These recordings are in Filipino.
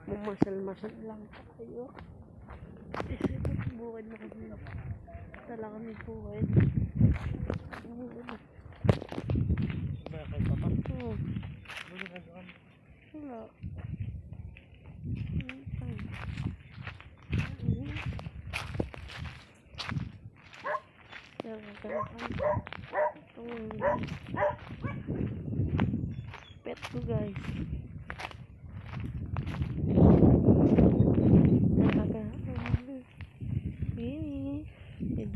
Mamasal-masal lang tayo. Kasi bukid na kami. Tala kami bukid. Bakit pa pa? Oo. Wala. Pet ko guys.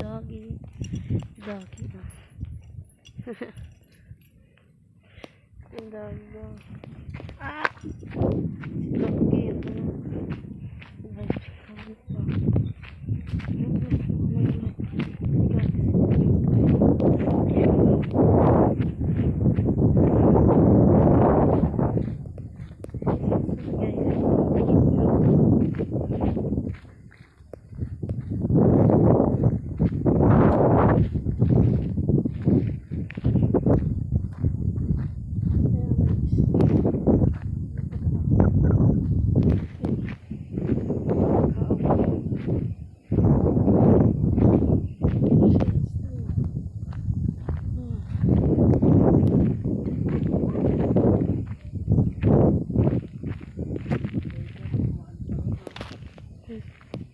Doggy. Doggy na. Ang doggy na. Ah! Si doggy.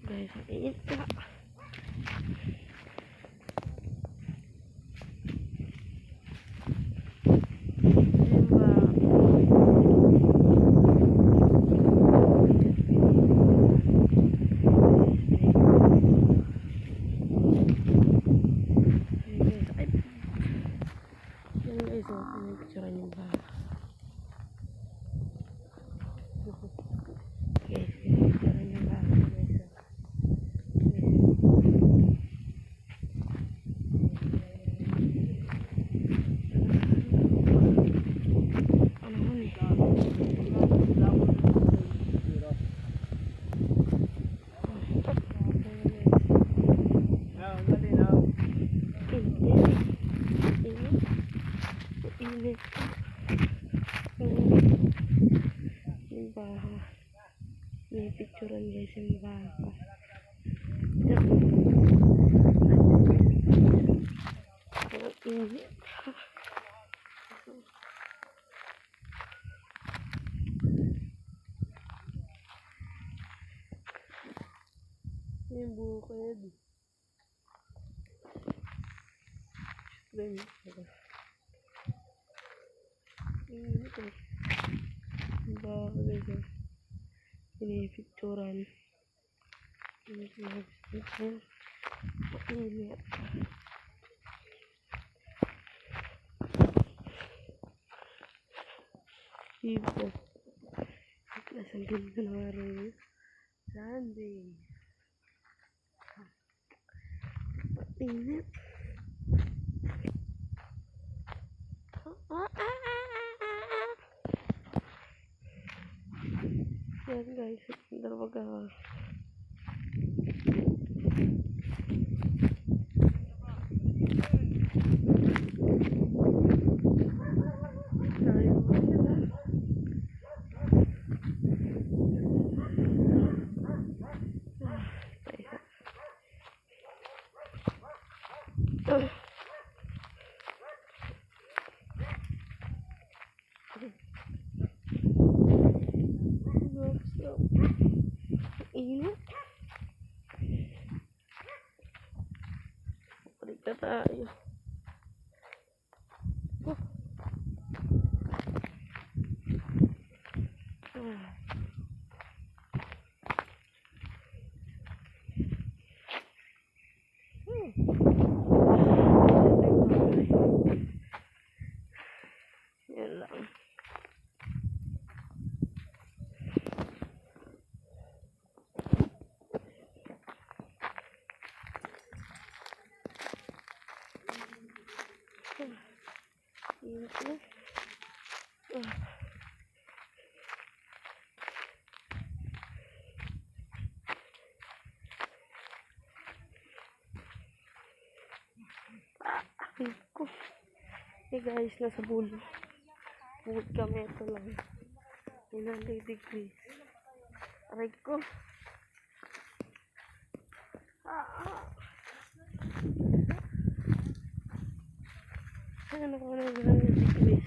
Guys, init ka. Yung baha. May picturean guys yung baha ko. Ang init. Yung bukid. Init eh. Baha guys eh. Pinipicturan. Init. Ibo. Nasaan din ko na araw. Sunday. Init. Yan guys, dalawaga. Init. Balik na tayo. Yan lang. Hey guys, nasa bukid kami. Ito lang 900 degrees. Aray ko. Ano ko na bilang yung tiklis?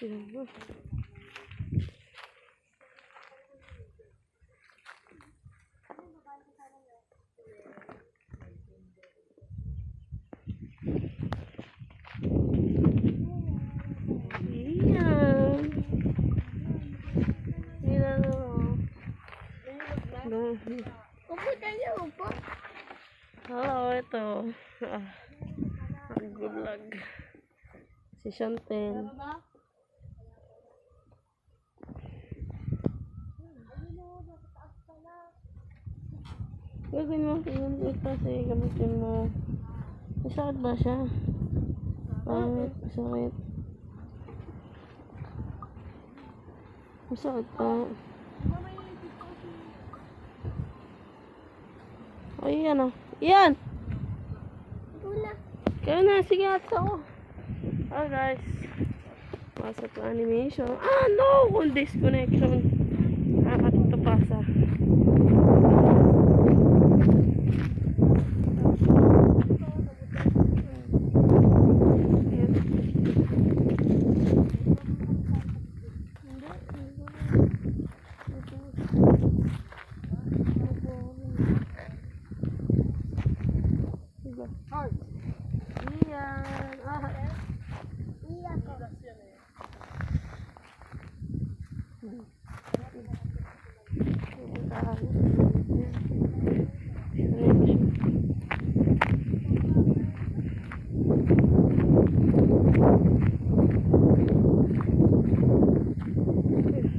Siya. Iyan. Iyan o. Upo tayo, upo. Oo, ito. Ang good luck. Si Chantel. Gagawin mo yun ito kasi gamitin mo. Masakit ba siya? Pangit, masakit. Masakit pa. Ay, yan o. Yan! Tuna. Kaya na, sige ato ako. Oh guys. Pasok na animation. Ah, no! Kung disconnection. Nakakatito pasa. Iyan. Iya ko.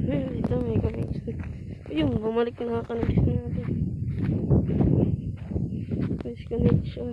Dito may connection. Ayun, bumalik na connection natin. Disconnection.